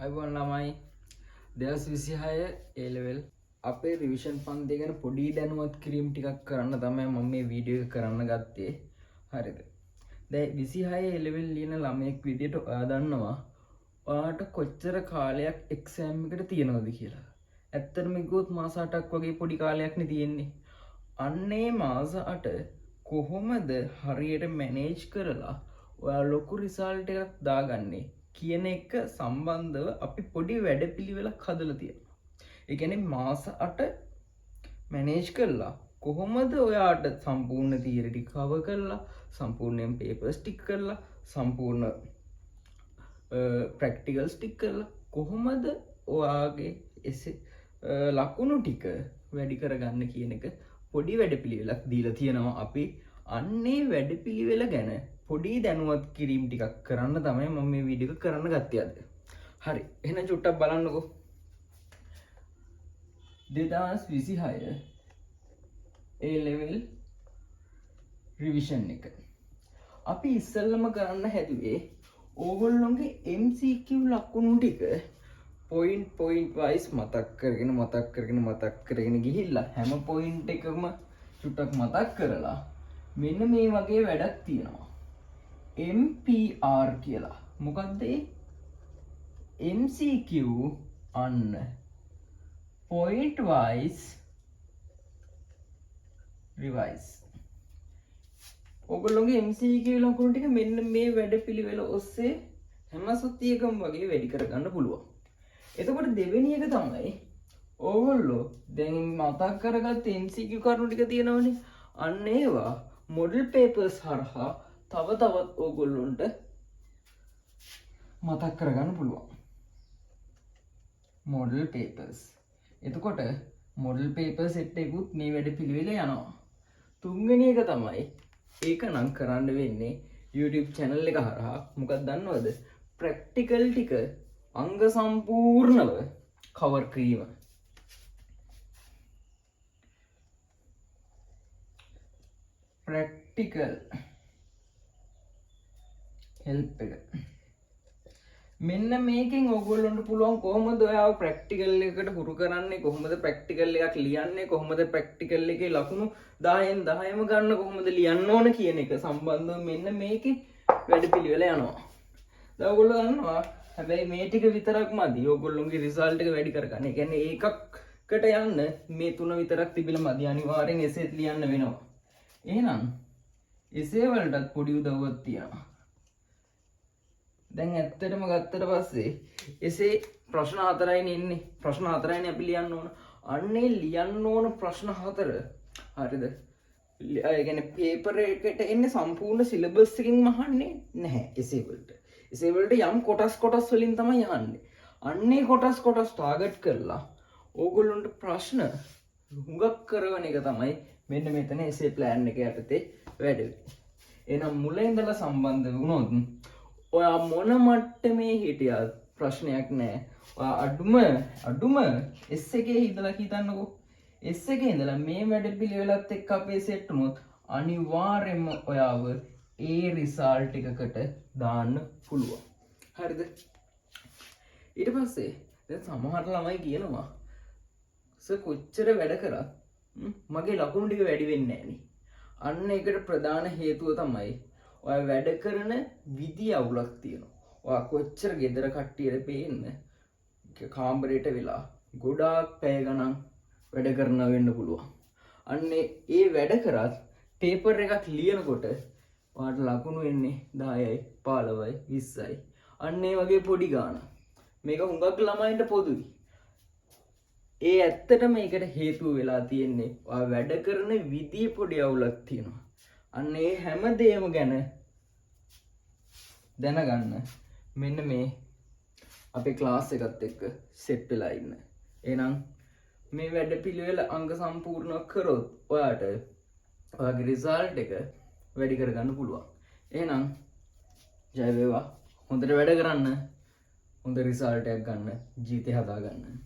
අයිබෝන් ළමයි 2026 A level අපේ රිවිෂන් පන්ති ගැන පොඩි දැනුවත් කිරීම ටිකක් කරන්න තමයි මම මේ වීඩියෝ එක කරන්න ගත්තේ. හරිද? දැන් 26 A level ලියන ළමයෙක් විදියට ඔයා දන්නවා ඔයාට කොච්චර කාලයක් එක්සෑම් එකට තියෙනවද කියලා. ඇත්තටම කිව්වොත් මාස 8ක් වගේ පොඩි කාලයක් නේ තියෙන්නේ. අන්නේ මාස 8 කොහොමද හරියට මැනේජ් කරලා ඔයා ලොකු රිසල්ට් එකක් දාගන්නේ කියන එක සම්බන්ධව අපි පොඩි වැඩපිළිවෙලක් හදලා තියෙනවා. ඒ කියන්නේ මාස 8 මැනේජ් කරලා කොහොමද ඔයාට සම්පූර්ණ තියරි ටික කවර් කරලා සම්පූර්ණයෙන් පේපර්ස් ටික කරලා සම්පූර්ණ ප්‍රැක්ටිකල්ස් ටික කරලා කොහොමද ඔයාගේ ලකුණු ටික වැඩි කරගන්න කියන එක පොඩි වැඩපිළිවෙලක් දීලා තියෙනවා අපි. අන්නේ වැඩපිළිවෙල ගැන පොඩි දැනුවත් කිරීම ටිකක් කරන්න තමයි මම මේ වීඩියෝ එක කරන්න ගත්තේ අද. හරි. එහෙනම් චුට්ටක් බලන්නකෝ. 2026 A level revision එක. අපි ඉස්සෙල්ලම කරන්න හැදුවේ ඕගොල්ලොන්ගේ MCQ ලකුණු ටික point wise මතක් කරගෙන ගිහිල්ලා හැම point එකම චුට්ටක් මතක් කරලා මෙන්න මේ වගේ වැඩක් තියෙනවා. MPR කියලා. මොකක්ද ඒ? MCQ අන්න point wise revise. ඔයගොල්ලෝගේ MCQ ලකුණු ටික මෙන්න මේ වැඩපිළිවෙල ඔස්සේ හැම සතියකම වගේ වැඩි කරගන්න පුළුවන්. එතකොට දෙවෙනි එක තමයි ඕගොල්ලෝ දැන් මතක් කරගත්ත MCQ කරුණු ටික තියෙනවනේ. අන්න ඒවා මොඩල් පේපර්ස් හරහා තවත් ඕගොල්ලොන්ට මතක් කරගන්න පුළුවන්. Model papers. එතකොට මොඩල් පේපර් සෙට් එකකුත් මේ වැඩපිළිවෙල යනවා. තුන්වෙනි එක තමයි ඒක නම් කරන්න වෙන්නේ YouTube channel එක හරහා. මොකක්ද දන්නවද? ප්‍රැක්ටිකල් ටික අංග සම්පූර්ණව කවර් කිරීම. ප්‍රැක්ටිකල් හෙල්ප් එක. මෙන්න මේකෙන් ඔයගොල්ලන්ට පුළුවන් කොහොමද ඔයාව ප්‍රැක්ටිකල් එකකට හුරු කරන්නේ, කොහොමද ප්‍රැක්ටිකල් එකක් ලියන්නේ, කොහොමද ප්‍රැක්ටිකල් එකේ ලකුණු 10න් 10ම ගන්න කොහොමද ලියන්න ඕන කියන එක සම්බන්ධව මෙන්න මේකේ වැඩපිළිවෙල යනවා. දැන් ඔයගොල්ලෝ දන්නවා හැබැයි මේ ටික විතරක් මදි ඔයගොල්ලෝගේ රිසල්ට් එක වැඩි කරගන්න. ඒ කියන්නේ ඒකකට යන්න මේ තුන විතරක් තිබිලා මදි. අනිවාර්යෙන් එසේත් ලියන්න වෙනවා. එහෙනම් එසේ වලටත් පොඩි උදව්වක් තියෙනවා. දැන් ඇත්තටම ගත්තට පස්සේ එසේ ප්‍රශ්න 4යිනේ ඉන්නේ. ප්‍රශ්න 4යිනේ අපි ලියන්න ඕන. අන්නේ ලියන්න ඕන ප්‍රශ්න 4 හරිද? ඒ කියන්නේ පේපර් එකට එන්නේ සම්පූර්ණ සිලබස් එකකින් අහන්නේ නැහැ එසේ වලට. එසේ වලට යම් කොටස් වලින් තමයි අහන්නේ. අන්නේ කොටස් ටාගට් කරලා ඕගොල්ලොන්ට ප්‍රශ්න හුඟක් කරවන එක තමයි මෙන්න මෙතන එසේ ප්ලෑන් එක යටතේ වැඩ වෙන්නේ. එහෙනම් මුල ඉඳලා සම්බන්ධ වුණොත් ඔයා මොන මට්ටමේ හිටියත් ප්‍රශ්නයක් නැහැ. ඔයා අඩුම S එකේ ඉඳලා හිතන්නකෝ. S එකේ ඉඳලා මේ වැඩපිළිවෙලත් එක්ක අපේ සෙට් වුණොත් අනිවාර්යයෙන්ම ඔයාව ඒ රිසල්ට් එකකට දාන්න පුළුවන්. හරිද? ඊට පස්සේ දැන් සමහර ළමයි කියනවා සර් කොච්චර වැඩ කරත් මගේ ලකුණු ටික වැඩි වෙන්නේ නැහැ නේ. අන්න ඒකට ප්‍රධාන හේතුව තමයි ඔයා වැඩ කරන විදිය අවුලක් තියෙනවා. ඔයා කොච්චර ගෙදර කට්ටියට පේන්න කාමරේට වෙලා ගොඩාක් පැය ගණන් වැඩ කරනවා වෙන්න පුළුවන්. අන්නේ ඒ වැඩ කරත් පේපර් එකක් ලියනකොට ඔයාට ලකුණු එන්නේ 10යි 15යි 20යි. අන්න ඒ වගේ පොඩි ගාණක්. මේක හුඟක් ළමයින්ට පොදුයි. ඒ ඇත්තට මේකට හේතුව වෙලා තියෙන්නේ ඔයා වැඩ කරන විදිය පොඩි අවුලක් තියෙනවා. අන්න ඒ හැම දෙයක්ම ගැන දැනගන්න මෙන්න මේ අපේ ක්ලාස් එකත් එක්ක සෙට් වෙලා ඉන්න. එහෙනම් මේ වැඩපිළිවෙල අංග සම්පූර්ණ කරොත් ඔයාට ඔයාගේ රිසල්ට් එක වැඩි කරගන්න පුළුවන්. එහෙනම් ජය වේවා. හොඳට වැඩ කරන්න. හොඳ රිසල්ට් එකක් ගන්න. ජීවිතය හදාගන්න.